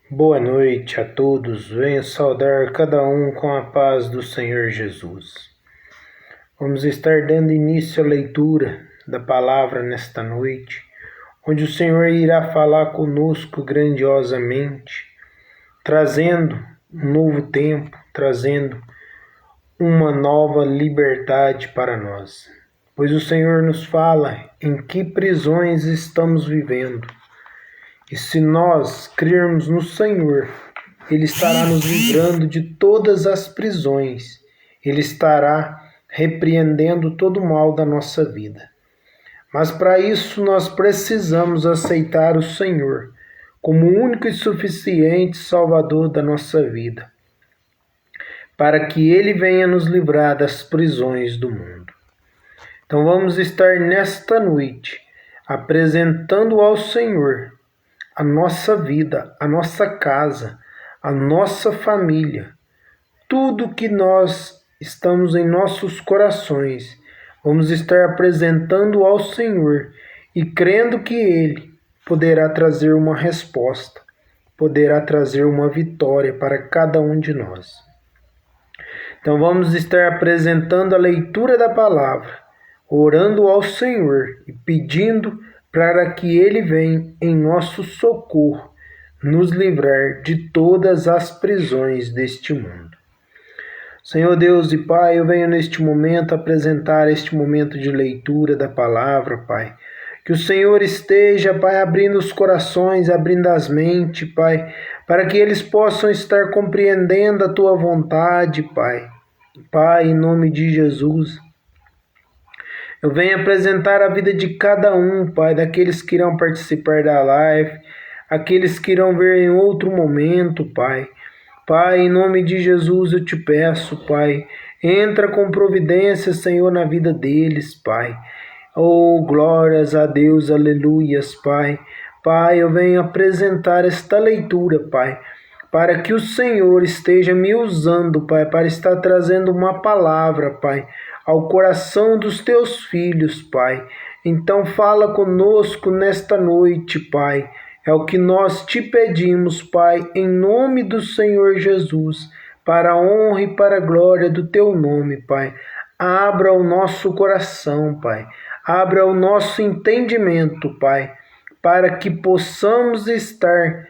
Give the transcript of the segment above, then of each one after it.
Boa noite a todos. Venho saudar cada um com a paz do Senhor Jesus. Vamos estar dando início à leitura da palavra nesta noite, onde o Senhor irá falar conosco grandiosamente, trazendo um novo tempo, trazendo uma nova liberdade para nós. Pois o Senhor nos fala em que prisões estamos vivendo. E se nós crermos no Senhor, Ele estará nos livrando de todas as prisões. Ele estará repreendendo todo o mal da nossa vida. Mas para isso nós precisamos aceitar o Senhor como o único e suficiente Salvador da nossa vida, para que Ele venha nos livrar das prisões do mundo. Então vamos estar nesta noite apresentando ao Senhor a nossa vida, a nossa casa, a nossa família, tudo que nós estamos em nossos corações, vamos estar apresentando ao Senhor e crendo que Ele poderá trazer uma resposta, poderá trazer uma vitória para cada um de nós. Então vamos estar apresentando a leitura da palavra, orando ao Senhor e pedindo para que Ele venha em nosso socorro, nos livrar de todas as prisões deste mundo. Senhor Deus e Pai, eu venho neste momento apresentar este momento de leitura da palavra, Pai. Que o Senhor esteja, Pai, abrindo os corações, abrindo as mentes, Pai, para que eles possam estar compreendendo a Tua vontade, Pai. Pai, em nome de Jesus, eu venho apresentar a vida de cada um, Pai, daqueles que irão participar da live, aqueles que irão ver em outro momento, Pai. Pai, em nome de Jesus eu te peço, Pai, entra com providência, Senhor, na vida deles, Pai. Oh, glórias a Deus, aleluias, Pai. Pai, eu venho apresentar esta leitura, Pai, para que o Senhor esteja me usando, Pai, para estar trazendo uma palavra, Pai, ao coração dos teus filhos, Pai. Então fala conosco nesta noite, Pai. É o que nós te pedimos, Pai, em nome do Senhor Jesus, para a honra e para a glória do teu nome, Pai. Abra o nosso coração, Pai. Abra o nosso entendimento, Pai, para que possamos estar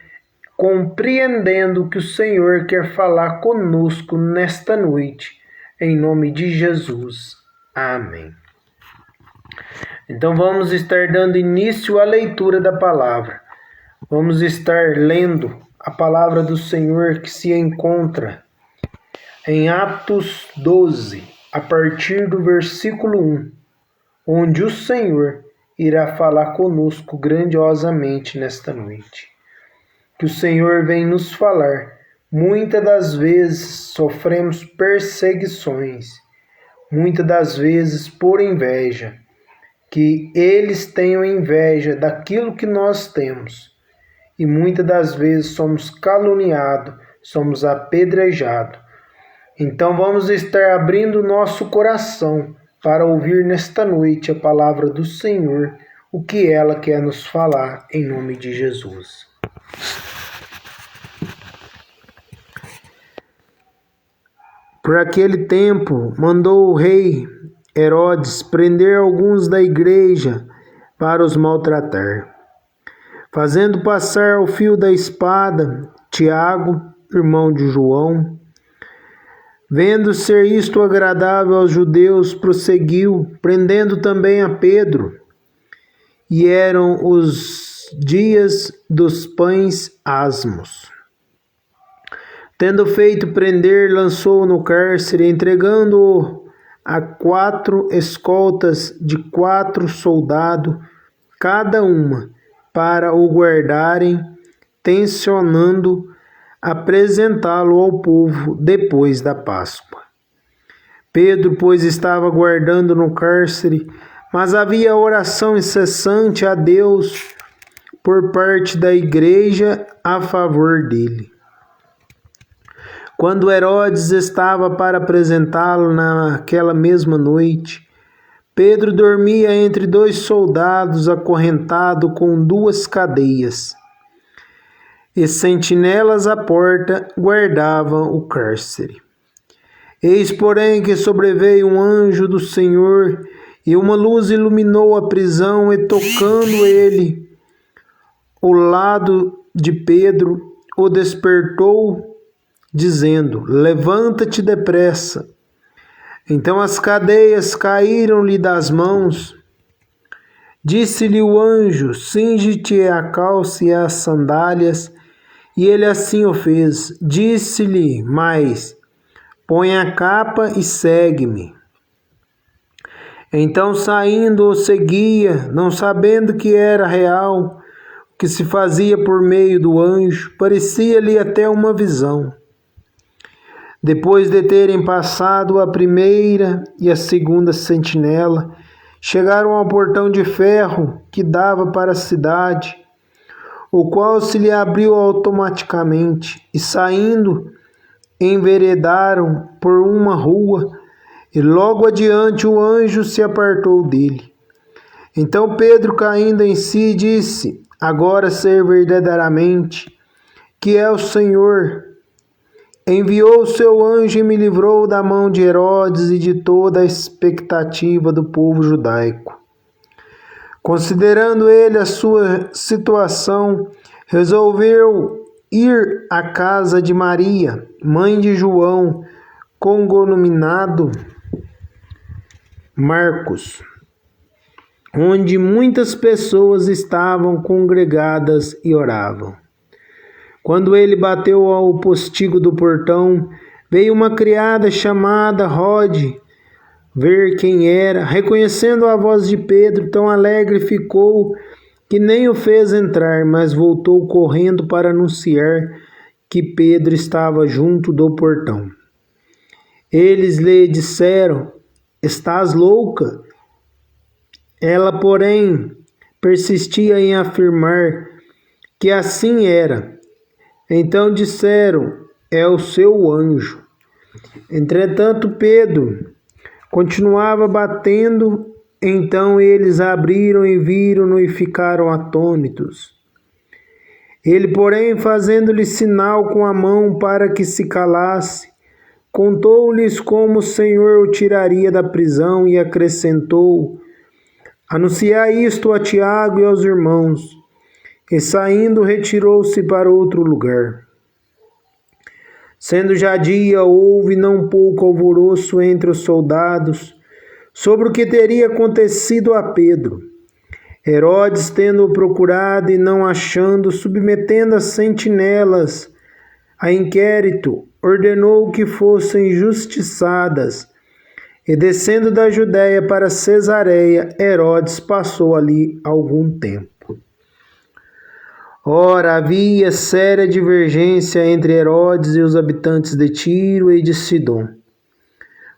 compreendendo o que o Senhor quer falar conosco nesta noite. Em nome de Jesus. Amém. Então vamos estar dando início à leitura da palavra. Vamos estar lendo a palavra do Senhor que se encontra em Atos 12, a partir do versículo 1, onde o Senhor irá falar conosco grandiosamente nesta noite. Que o Senhor vem nos falar. Muitas das vezes sofremos perseguições, muitas das vezes por inveja, que eles tenham inveja daquilo que nós temos, e muitas das vezes somos caluniados, somos apedrejados. Então vamos estar abrindo nosso coração para ouvir nesta noite a palavra do Senhor, o que ela quer nos falar em nome de Jesus. Por aquele tempo, mandou o rei Herodes prender alguns da igreja para os maltratar, fazendo passar ao fio da espada Tiago, irmão de João. Vendo ser isto agradável aos judeus, prosseguiu, prendendo também a Pedro. E eram os dias dos pães asmos. Tendo feito prender, lançou-o no cárcere, entregando-o a 4 escoltas de 4 soldados, cada uma, para o guardarem, tencionando apresentá-lo ao povo depois da Páscoa. Pedro, pois, estava guardando no cárcere, mas havia oração incessante a Deus por parte da igreja a favor dele. Quando Herodes estava para apresentá-lo naquela mesma noite, Pedro dormia entre 2 soldados, acorrentado com 2 cadeias. e sentinelas à porta guardavam o cárcere. Eis, porém, que sobreveio um anjo do Senhor, e uma luz iluminou a prisão, e tocando ele o lado de Pedro, o despertou, dizendo: levanta-te depressa. Então as cadeias caíram-lhe das mãos. Disse-lhe o anjo: cinge-te a calça e as sandálias. E ele assim o fez. Disse-lhe mais: põe a capa e segue-me. Então, saindo, o seguia, não sabendo que era real, o que se fazia por meio do anjo. Parecia-lhe até uma visão. Depois de terem passado a primeira e a segunda sentinela, chegaram ao portão de ferro que dava para a cidade, o qual se lhe abriu automaticamente, e saindo, enveredaram por uma rua, e logo adiante o anjo se apartou dele. Então Pedro, caindo em si, disse: agora sei verdadeiramente que é o Senhor. Enviou o seu anjo e me livrou da mão de Herodes e de toda a expectativa do povo judaico. Considerando ele a sua situação, resolveu ir à casa de Maria, mãe de João, cognominado Marcos, onde muitas pessoas estavam congregadas e oravam. Quando ele bateu ao postigo do portão, veio uma criada chamada Rode ver quem era. Reconhecendo a voz de Pedro, tão alegre ficou que nem o fez entrar, mas voltou correndo para anunciar que Pedro estava junto do portão. Eles lhe disseram: estás louca? Ela, porém, persistia em afirmar que assim era. Então disseram: é o seu anjo. Entretanto, Pedro continuava batendo. Então eles abriram e viram-no e ficaram atônitos. Ele, porém, fazendo-lhe sinal com a mão para que se calasse, contou-lhes como o Senhor o tiraria da prisão e acrescentou: anunciai isto a Tiago e aos irmãos. E saindo, retirou-se para outro lugar. Sendo já dia, houve não pouco alvoroço entre os soldados sobre o que teria acontecido a Pedro. Herodes, tendo-o procurado e não achando, submetendo as sentinelas a inquérito, ordenou que fossem justiçadas. E descendo da Judéia para Cesareia, Herodes passou ali algum tempo. Ora, havia séria divergência entre Herodes e os habitantes de Tiro e de Sidom.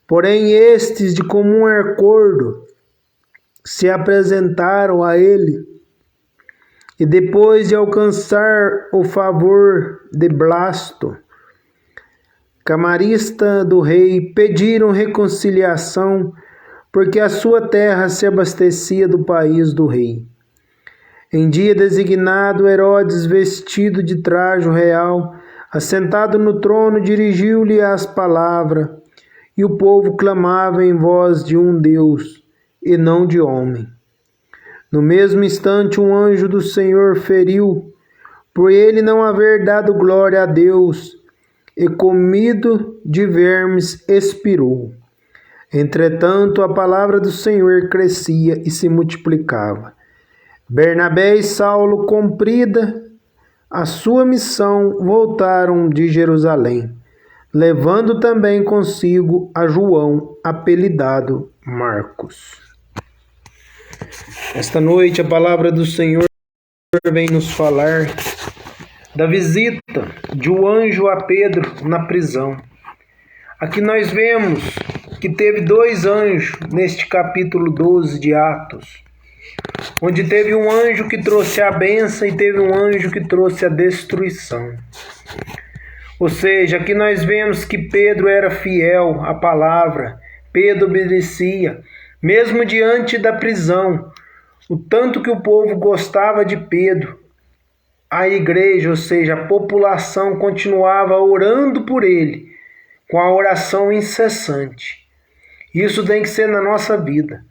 Porém, estes, de comum acordo, se apresentaram a ele, e depois de alcançar o favor de Blasto, camarista do rei, pediram reconciliação, porque a sua terra se abastecia do país do rei. Em dia designado, Herodes, vestido de trajo real, assentado no trono, dirigiu-lhe as palavras, e o povo clamava em voz de um Deus, e não de homem. No mesmo instante, um anjo do Senhor feriu, por ele não haver dado glória a Deus, e comido de vermes expirou. Entretanto, a palavra do Senhor crescia e se multiplicava. Bernabé e Saulo, cumprida a sua missão, voltaram de Jerusalém, levando também consigo a João, apelidado Marcos. Esta noite a palavra do Senhor vem nos falar da visita de um anjo a Pedro na prisão. Aqui nós vemos que teve dois anjos neste capítulo 12 de Atos, onde teve um anjo que trouxe a bênção e teve um anjo que trouxe a destruição. Ou seja, aqui nós vemos que Pedro era fiel à palavra, Pedro obedecia, mesmo diante da prisão. O tanto que o povo gostava de Pedro, a igreja, ou seja, a população, continuava orando por ele, com a oração incessante. Isso tem que ser na nossa vida.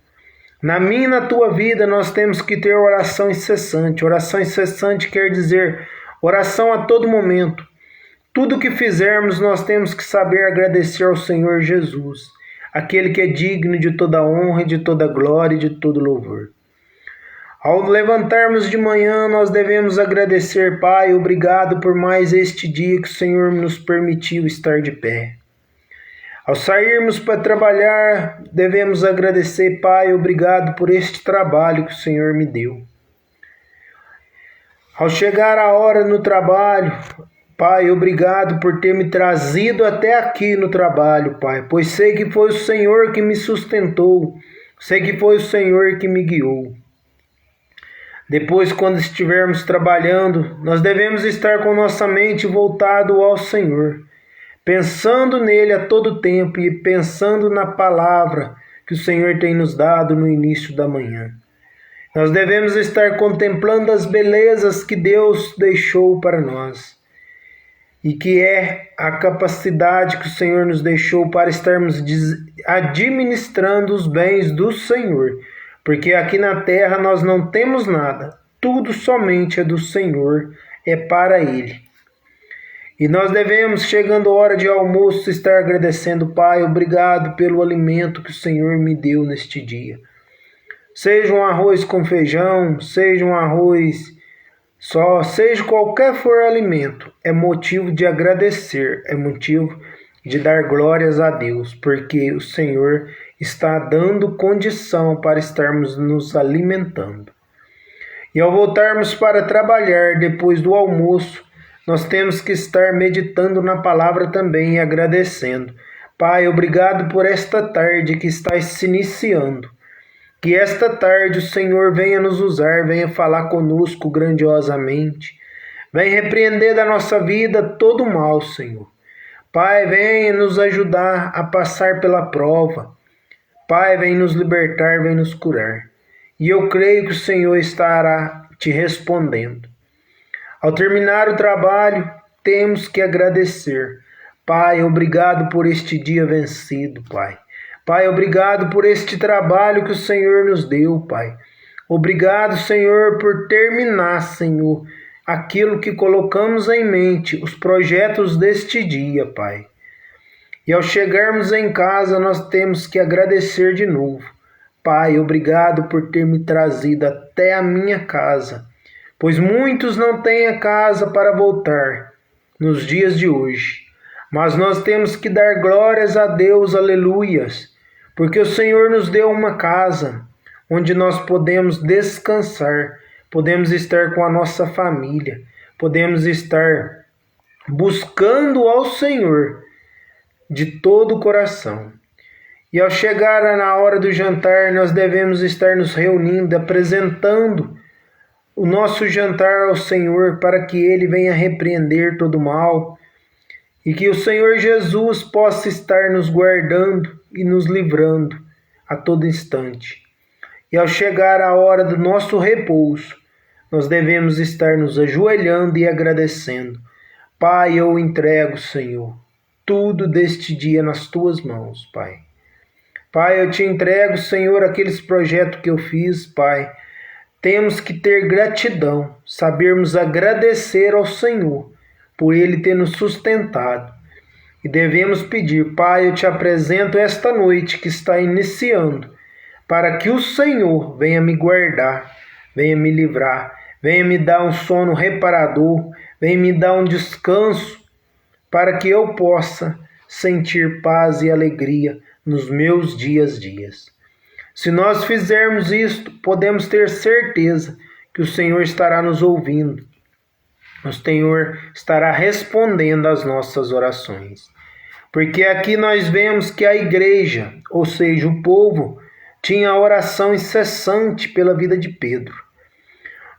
Na minha e na tua vida, nós temos que ter oração incessante. Oração incessante quer dizer oração a todo momento. Tudo que fizermos, nós temos que saber agradecer ao Senhor Jesus, aquele que é digno de toda honra, de toda glória e de todo louvor. Ao levantarmos de manhã, nós devemos agradecer, Pai, obrigado por mais este dia que o Senhor nos permitiu estar de pé. Ao sairmos para trabalhar, devemos agradecer, Pai, obrigado por este trabalho que o Senhor me deu. Ao chegar a hora no trabalho, Pai, obrigado por ter me trazido até aqui no trabalho, Pai, pois sei que foi o Senhor que me sustentou, sei que foi o Senhor que me guiou. Depois, quando estivermos trabalhando, nós devemos estar com nossa mente voltado ao Senhor, pensando nele a todo tempo e pensando na palavra que o Senhor tem nos dado no início da manhã. Nós devemos estar contemplando as belezas que Deus deixou para nós e que é a capacidade que o Senhor nos deixou para estarmos administrando os bens do Senhor, porque aqui na terra nós não temos nada, tudo somente é do Senhor, é para Ele. E nós devemos, chegando a hora de almoço, estar agradecendo, Pai, obrigado pelo alimento que o Senhor me deu neste dia. Seja um arroz com feijão, seja um arroz só, seja qualquer for alimento, é motivo de agradecer, é motivo de dar glórias a Deus, porque o Senhor está dando condição para estarmos nos alimentando. E ao voltarmos para trabalhar depois do almoço, nós temos que estar meditando na palavra também e agradecendo. Pai, obrigado por esta tarde que está se iniciando. Que esta tarde o Senhor venha nos usar, venha falar conosco grandiosamente. Venha repreender da nossa vida todo o mal, Senhor. Pai, venha nos ajudar a passar pela prova. Pai, vem nos libertar, vem nos curar. E eu creio que o Senhor estará te respondendo. Ao terminar o trabalho, temos que agradecer. Pai, obrigado por este dia vencido, Pai. Pai, obrigado por este trabalho que o Senhor nos deu, Pai. Obrigado, Senhor, por terminar, Senhor, aquilo que colocamos em mente, os projetos deste dia, Pai. E ao chegarmos em casa, nós temos que agradecer de novo. Pai, obrigado por ter me trazido até a minha casa, pois muitos não têm a casa para voltar nos dias de hoje. Mas nós temos que dar glórias a Deus, aleluias, porque o Senhor nos deu uma casa onde nós podemos descansar, podemos estar com a nossa família, podemos estar buscando ao Senhor de todo o coração. E ao chegar na hora do jantar, nós devemos estar nos reunindo, apresentando o nosso jantar ao Senhor, para que Ele venha repreender todo o mal e que o Senhor Jesus possa estar nos guardando e nos livrando a todo instante. E ao chegar a hora do nosso repouso, nós devemos estar nos ajoelhando e agradecendo. Pai, eu entrego, Senhor, tudo deste dia nas Tuas mãos, Pai. Pai, eu te entrego, Senhor, aqueles projetos que eu fiz, Pai. Temos que ter gratidão, sabermos agradecer ao Senhor por Ele ter nos sustentado. E devemos pedir, Pai, eu te apresento esta noite que está iniciando, para que o Senhor venha me guardar, venha me livrar, venha me dar um sono reparador, venha me dar um descanso, para que eu possa sentir paz e alegria nos meus dias. Se nós fizermos isto, podemos ter certeza que o Senhor estará nos ouvindo. O Senhor estará respondendo às nossas orações. Porque aqui nós vemos que a igreja, ou seja, o povo, tinha oração incessante pela vida de Pedro.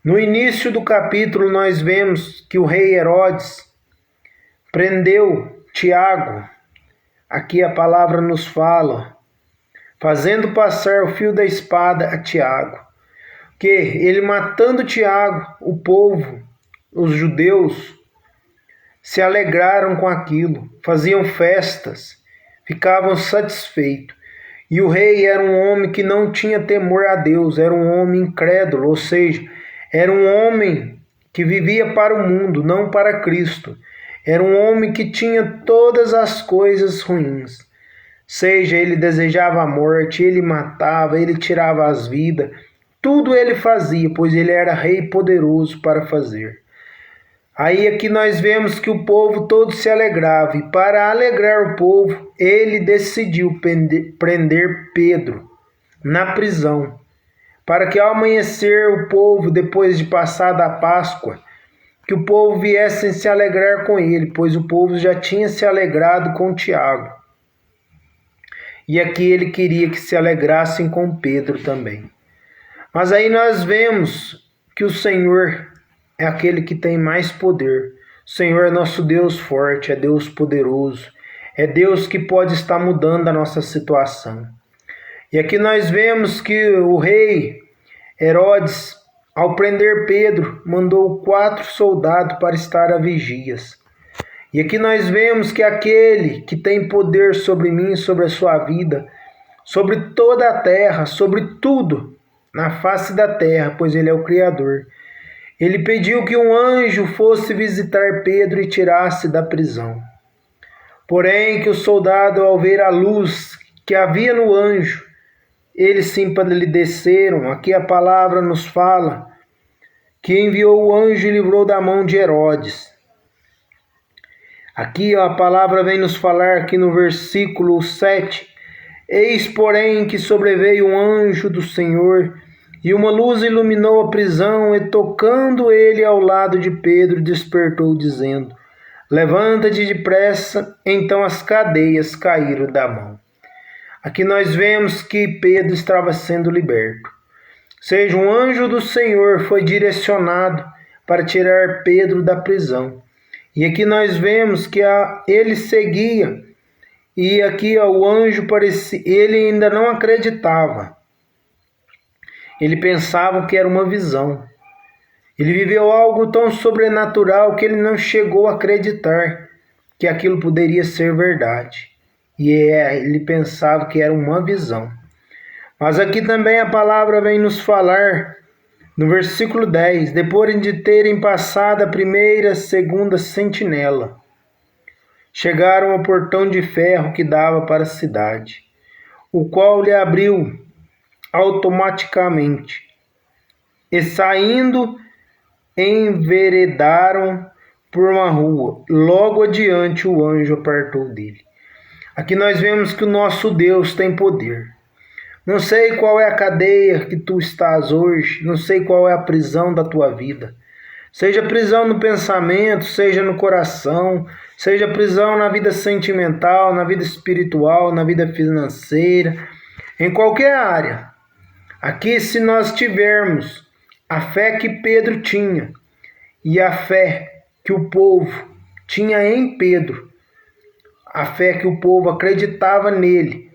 No início do capítulo nós vemos que o rei Herodes prendeu Tiago. Aqui a palavra nos fala, fazendo passar o fio da espada a Tiago, que ele matando Tiago, o povo os judeus se alegraram com aquilo, faziam festas, ficavam satisfeitos. E o rei era um homem que não tinha temor a Deus, era um homem incrédulo, ou seja, era um homem que vivia para o mundo, não para Cristo. Era um homem que tinha todas as coisas ruins. Seja ele desejava a morte, ele matava, ele tirava as vidas, tudo ele fazia, pois ele era rei poderoso para fazer. Aí aqui nós vemos que o povo todo se alegrava, e para alegrar o povo, ele decidiu prender Pedro na prisão, para que ao amanhecer o povo, depois de passada a Páscoa, que o povo viesse se alegrar com ele, pois o povo já tinha se alegrado com Tiago. E aqui ele queria que se alegrassem com Pedro também. Mas aí nós vemos que o Senhor é aquele que tem mais poder. O Senhor é nosso Deus forte, é Deus poderoso, é Deus que pode estar mudando a nossa situação. E aqui nós vemos que o rei Herodes, ao prender Pedro, mandou 4 soldados para estar a vigias. E aqui nós vemos que aquele que tem poder sobre mim, sobre a sua vida, sobre toda a terra, sobre tudo na face da terra, pois ele é o Criador. Ele pediu que um anjo fosse visitar Pedro e tirasse da prisão. Porém, que o soldado, ao ver a luz que havia no anjo, eles se empalideceram. Aqui a palavra nos fala que enviou o anjo e livrou da mão de Herodes. Aqui a palavra vem nos falar aqui no versículo 7. Eis, porém, que sobreveio um anjo do Senhor, e uma luz iluminou a prisão, e tocando ele ao lado de Pedro, despertou, dizendo: levanta-te depressa. Então as cadeias caíram da mão. Aqui nós vemos que Pedro estava sendo liberto. Ou seja, um anjo do Senhor foi direcionado para tirar Pedro da prisão. E aqui nós vemos que ele seguia, e aqui o anjo parecia, ele ainda não acreditava. Ele pensava que era uma visão. Ele viveu algo tão sobrenatural que ele não chegou a acreditar que aquilo poderia ser verdade. E ele pensava que era uma visão. Mas aqui também a palavra vem nos falar, no versículo 10, depois de terem passado a primeira, segunda sentinela, chegaram ao portão de ferro que dava para a cidade, o qual lhe abriu automaticamente, e saindo, enveredaram por uma rua. Logo adiante o anjo apartou dele. Aqui nós vemos que o nosso Deus tem poder. Não sei qual é a cadeia que tu estás hoje, não sei qual é a prisão da tua vida. Seja prisão no pensamento, seja no coração, seja prisão na vida sentimental, na vida espiritual, na vida financeira, em qualquer área. Aqui, se nós tivermos a fé que Pedro tinha e a fé que o povo tinha em Pedro, a fé que o povo acreditava nele,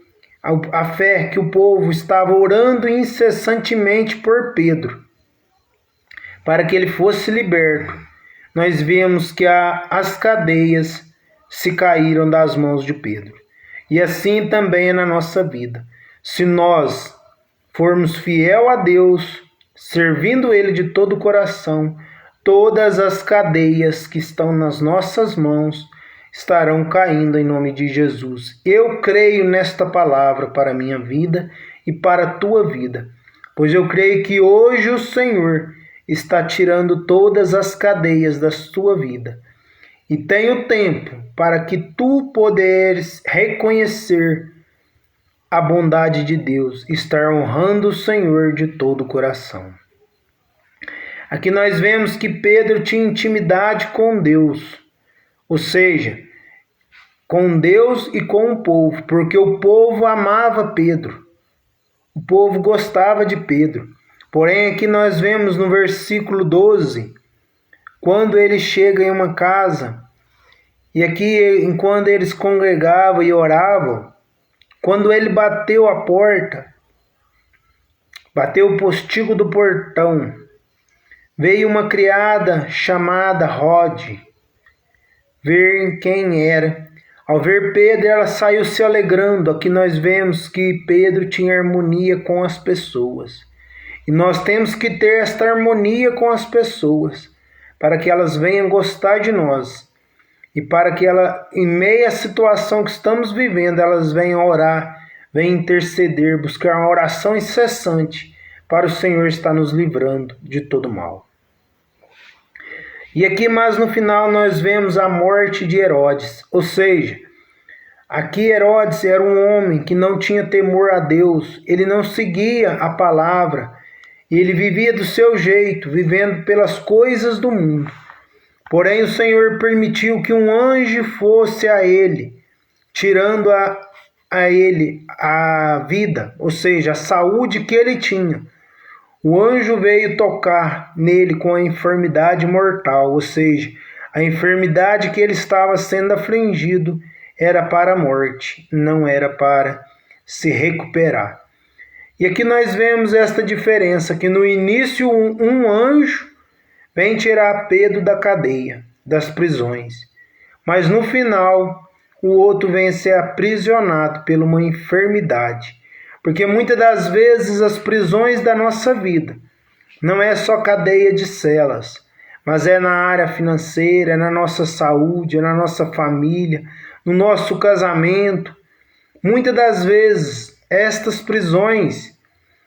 a fé que o povo estava orando incessantemente por Pedro, para que ele fosse liberto, nós vemos que as cadeias se caíram das mãos de Pedro. E assim também é na nossa vida. Se nós formos fiel a Deus, servindo Ele de todo o coração, todas as cadeias que estão nas nossas mãos estarão caindo em nome de Jesus. Eu creio nesta palavra para a minha vida e para a tua vida, pois eu creio que hoje o Senhor está tirando todas as cadeias da tua vida. E tenho tempo para que tu poderes reconhecer a bondade de Deus, estar honrando o Senhor de todo o coração. Aqui nós vemos que Pedro tinha intimidade com Deus, ou seja, com Deus e com o povo, porque o povo amava Pedro, o povo gostava de Pedro. Porém, aqui nós vemos no versículo 12, quando ele chega em uma casa, e aqui, enquanto eles congregavam e oravam, quando ele bateu a porta, bateu o postigo do portão, veio uma criada chamada Rode ver quem era. Ao ver Pedro, ela saiu se alegrando. Aqui nós vemos que Pedro tinha harmonia com as pessoas. E nós temos que ter esta harmonia com as pessoas, para que elas venham gostar de nós. E para que ela, em meio à situação que estamos vivendo, elas venham orar, venham interceder, buscar uma oração incessante para o Senhor estar nos livrando de todo mal. E aqui mais no final nós vemos a morte de Herodes, ou seja, aqui Herodes era um homem que não tinha temor a Deus, ele não seguia a palavra, ele vivia do seu jeito, vivendo pelas coisas do mundo. Porém o Senhor permitiu que um anjo fosse a ele, tirando a ele a vida, ou seja, a saúde que ele tinha. O anjo veio tocar nele com a enfermidade mortal, ou seja, a enfermidade que ele estava sendo afligido era para a morte, não era para se recuperar. E aqui nós vemos esta diferença, que no início um anjo vem tirar Pedro da cadeia, das prisões, mas no final o outro vem ser aprisionado por uma enfermidade. Porque muitas das vezes as prisões da nossa vida não é só cadeia de celas, mas é na área financeira, é na nossa saúde, é na nossa família, no nosso casamento. Muitas das vezes estas prisões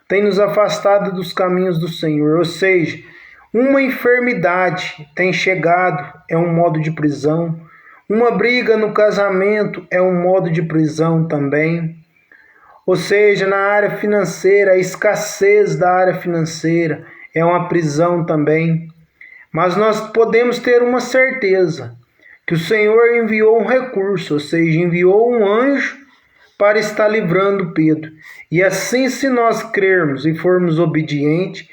têm nos afastado dos caminhos do Senhor, ou seja, uma enfermidade tem chegado, é um modo de prisão. Uma briga no casamento é um modo de prisão também. Ou seja, na área financeira, a escassez da área financeira é uma prisão também. Mas nós podemos ter uma certeza, que o Senhor enviou um recurso, ou seja, enviou um anjo para estar livrando Pedro. E assim, se nós crermos e formos obedientes,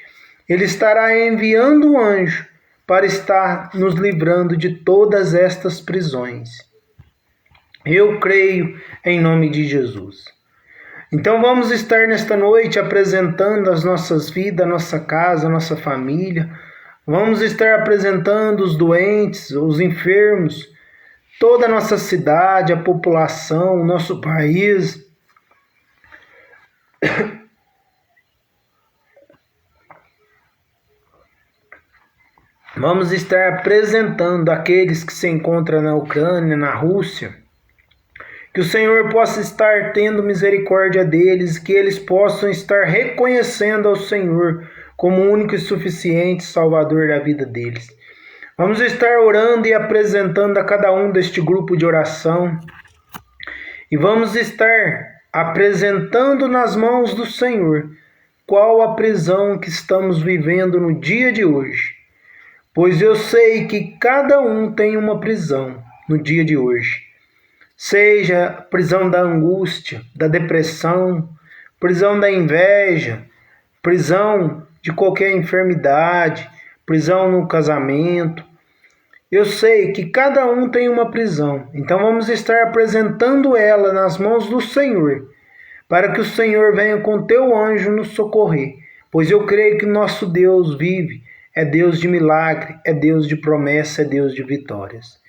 ele estará enviando um anjo para estar nos livrando de todas estas prisões. Eu creio em nome de Jesus. Então vamos estar nesta noite apresentando as nossas vidas, a nossa casa, a nossa família. Vamos estar apresentando os doentes, os enfermos, toda a nossa cidade, a população, o nosso país. Vamos estar apresentando aqueles que se encontram na Ucrânia, na Rússia. Que o Senhor possa estar tendo misericórdia deles, que eles possam estar reconhecendo ao Senhor como o único e suficiente Salvador da vida deles. Vamos estar orando e apresentando a cada um deste grupo de oração. E vamos estar apresentando nas mãos do Senhor qual a prisão que estamos vivendo no dia de hoje. Pois eu sei que cada um tem uma prisão no dia de hoje. Seja prisão da angústia, da depressão, prisão da inveja, prisão de qualquer enfermidade, prisão no casamento. Eu sei que cada um tem uma prisão, então vamos estar apresentando ela nas mãos do Senhor, para que o Senhor venha com teu anjo nos socorrer, pois eu creio que nosso Deus vive, é Deus de milagre, é Deus de promessa, é Deus de vitórias.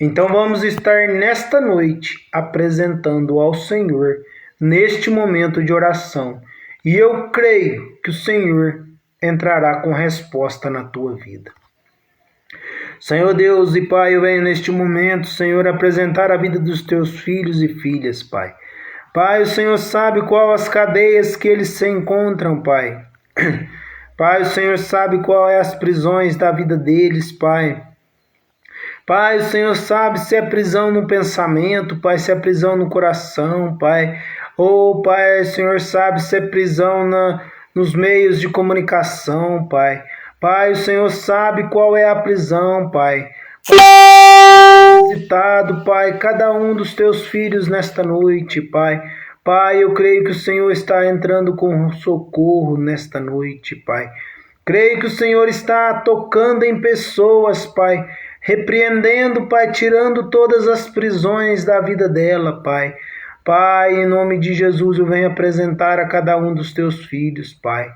Então vamos estar nesta noite apresentando ao Senhor, neste momento de oração. E eu creio que o Senhor entrará com resposta na tua vida. Senhor Deus e Pai, eu venho neste momento, Senhor, apresentar a vida dos teus filhos e filhas, Pai. Pai, o Senhor sabe qual as cadeias que eles se encontram, Pai. Pai, o Senhor sabe qual é as prisões da vida deles, Pai. Pai, o Senhor sabe se é prisão no pensamento, Pai, se é prisão no coração, Pai. Ou, Pai, o Senhor sabe se é prisão nos meios de comunicação, Pai. Pai, o Senhor sabe qual é a prisão, Pai. Visitado, Pai, cada um dos teus filhos nesta noite, Pai. Pai, eu creio que o Senhor está entrando com socorro nesta noite, Pai. Creio que o Senhor está tocando em pessoas, Pai, repreendendo, Pai, tirando todas as prisões da vida dela, Pai. Pai, em nome de Jesus, eu venho apresentar a cada um dos teus filhos, Pai.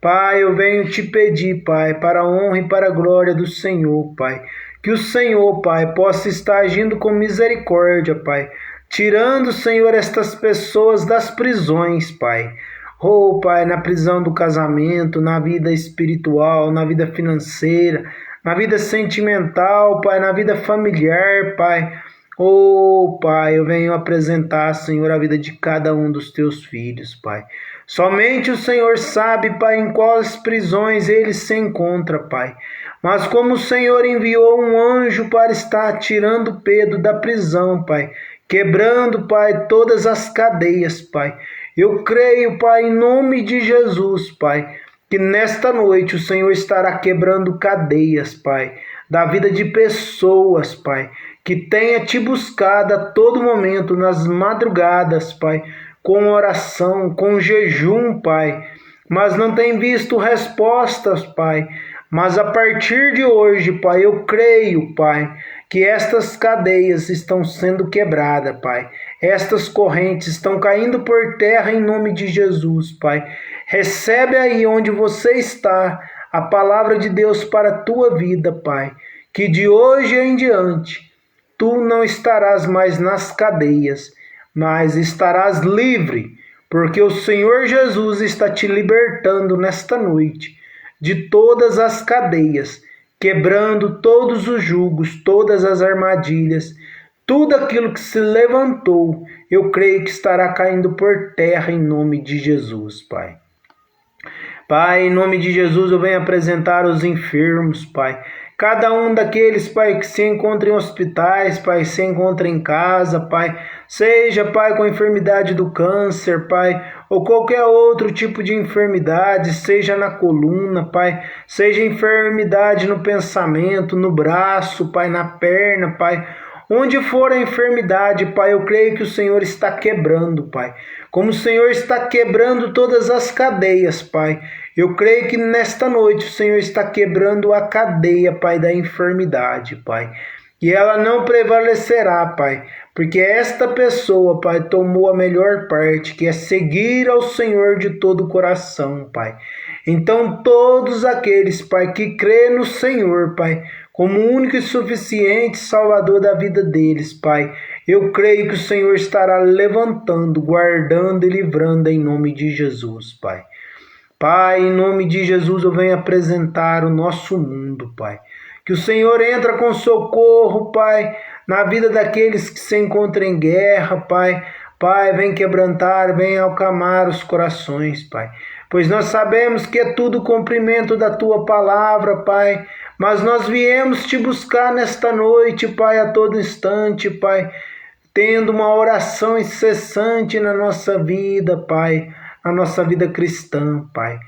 Pai, eu venho te pedir, Pai, para a honra e para a glória do Senhor, Pai, que o Senhor, Pai, possa estar agindo com misericórdia, Pai, tirando, Senhor, estas pessoas das prisões, Pai. Oh, Pai, na prisão do casamento, na vida espiritual, na vida financeira, na vida sentimental, Pai, na vida familiar, Pai. Oh, Pai, eu venho apresentar, Senhor, a vida de cada um dos teus filhos, Pai. Somente o Senhor sabe, Pai, em quais prisões eles se encontram, Pai. Mas como o Senhor enviou um anjo para estar tirando Pedro da prisão, Pai, quebrando, Pai, todas as cadeias, Pai. Eu creio, Pai, em nome de Jesus, Pai, que nesta noite o Senhor estará quebrando cadeias, Pai, da vida de pessoas, Pai, que tenha te buscado a todo momento, nas madrugadas, Pai, com oração, com jejum, Pai, mas não tem visto respostas, Pai. Mas a partir de hoje, Pai, eu creio, Pai, que estas cadeias estão sendo quebradas, Pai. Estas correntes estão caindo por terra em nome de Jesus, Pai. Recebe aí onde você está a palavra de Deus para a tua vida, Pai. Que de hoje em diante, tu não estarás mais nas cadeias, mas estarás livre, porque o Senhor Jesus está te libertando nesta noite de todas as cadeias, quebrando todos os julgos, todas as armadilhas, tudo aquilo que se levantou, eu creio que estará caindo por terra em nome de Jesus, Pai. Pai, em nome de Jesus eu venho apresentar os enfermos, Pai. Cada um daqueles, Pai, que se encontra em hospitais, Pai, se encontra em casa, Pai, seja, Pai, com enfermidade do câncer, Pai, ou qualquer outro tipo de enfermidade, seja na coluna, Pai, seja enfermidade no pensamento, no braço, Pai, na perna, Pai, onde for a enfermidade, Pai, eu creio que o Senhor está quebrando, Pai. Como o Senhor está quebrando todas as cadeias, Pai, eu creio que nesta noite o Senhor está quebrando a cadeia, Pai, da enfermidade, Pai. E ela não prevalecerá, Pai, porque esta pessoa, Pai, tomou a melhor parte, que é seguir ao Senhor de todo o coração, Pai. Então todos aqueles, Pai, que crê no Senhor, Pai, como único e suficiente Salvador da vida deles, Pai, eu creio que o Senhor estará levantando, guardando e livrando em nome de Jesus, Pai. Pai, em nome de Jesus eu venho apresentar o nosso mundo, Pai. Que o Senhor entra com socorro, Pai, na vida daqueles que se encontram em guerra, Pai. Pai, vem quebrantar, vem acalmar os corações, Pai. Pois nós sabemos que é tudo cumprimento da Tua palavra, Pai. Mas nós viemos te buscar nesta noite, Pai, a todo instante, Pai. Tendo uma oração incessante na nossa vida, Pai. A nossa vida cristã, Pai.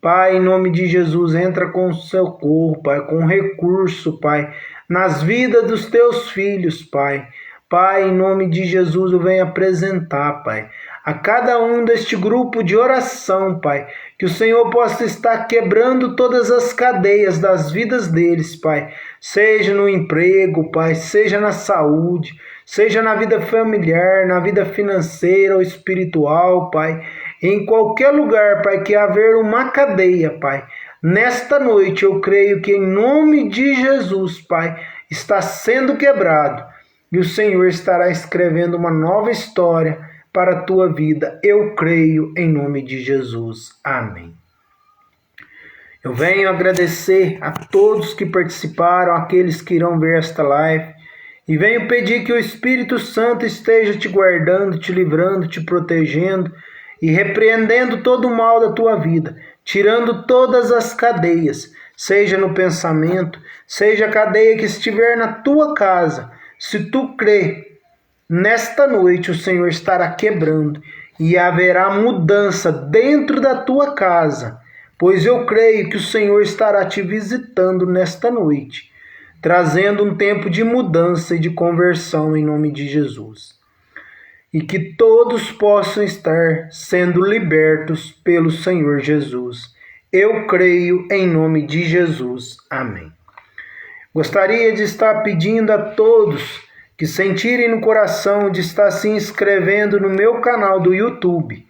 Pai, em nome de Jesus, entra com o socorro, Pai, com recurso, Pai, nas vidas dos teus filhos, Pai. Pai, em nome de Jesus, eu venho apresentar, Pai, a cada um deste grupo de oração, Pai, que o Senhor possa estar quebrando todas as cadeias das vidas deles, Pai, seja no emprego, Pai, seja na saúde, seja na vida familiar, na vida financeira ou espiritual, Pai, em qualquer lugar, Pai, que haver uma cadeia, Pai. Nesta noite eu creio que em nome de Jesus, Pai, está sendo quebrado e o Senhor estará escrevendo uma nova história para a tua vida. Eu creio em nome de Jesus. Amém. Eu venho agradecer a todos que participaram, aqueles que irão ver esta live, e venho pedir que o Espírito Santo esteja te guardando, te livrando, te protegendo, e repreendendo todo o mal da tua vida, tirando todas as cadeias, seja no pensamento, seja a cadeia que estiver na tua casa. Se tu crê, nesta noite o Senhor estará quebrando e haverá mudança dentro da tua casa, pois eu creio que o Senhor estará te visitando nesta noite, trazendo um tempo de mudança e de conversão em nome de Jesus. E que todos possam estar sendo libertos pelo Senhor Jesus. Eu creio em nome de Jesus. Amém. Gostaria de estar pedindo a todos que sentirem no coração de estar se inscrevendo no meu canal do YouTube,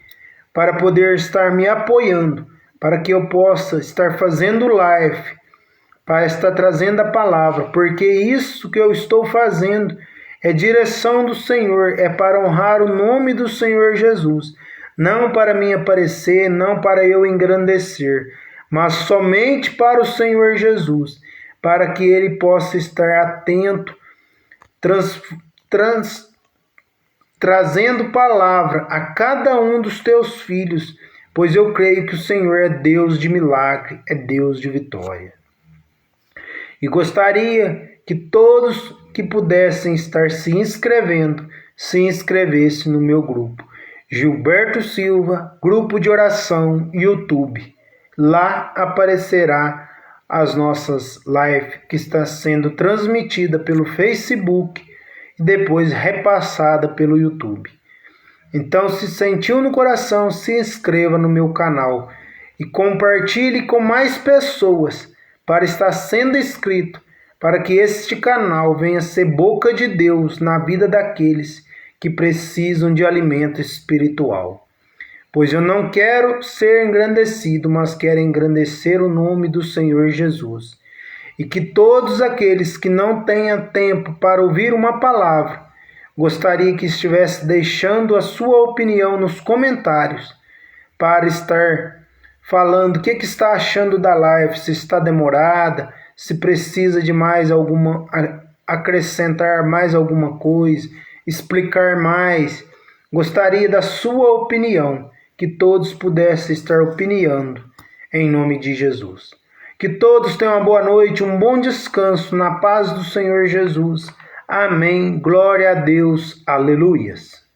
para poder estar me apoiando para que eu possa estar fazendo live, para estar trazendo a palavra, porque isso que eu estou fazendo é direção do Senhor, é para honrar o nome do Senhor Jesus, não para mim aparecer, não para eu engrandecer, mas somente para o Senhor Jesus, para que Ele possa estar atento, trazendo palavra a cada um dos teus filhos, pois eu creio que o Senhor é Deus de milagre, é Deus de vitória. E gostaria que todos que pudessem estar se inscrevendo, se inscrevessem no meu grupo. Gilberto Silva, grupo de oração, YouTube. Lá aparecerá as nossas lives que está sendo transmitida pelo Facebook e depois repassada pelo YouTube. Então, se sentiu no coração, se inscreva no meu canal e compartilhe com mais pessoas para estar sendo inscrito, para que este canal venha ser boca de Deus na vida daqueles que precisam de alimento espiritual. Pois eu não quero ser engrandecido, mas quero engrandecer o nome do Senhor Jesus. E que todos aqueles que não tenham tempo para ouvir uma palavra, gostaria que estivesse deixando a sua opinião nos comentários, para estar falando o que está achando da live, se está demorada, se precisa de mais alguma, acrescentar mais alguma coisa, explicar mais. Gostaria da sua opinião, que todos pudessem estar opinando, em nome de Jesus. Que todos tenham uma boa noite, um bom descanso na paz do Senhor Jesus. Amém. Glória a Deus. Aleluias.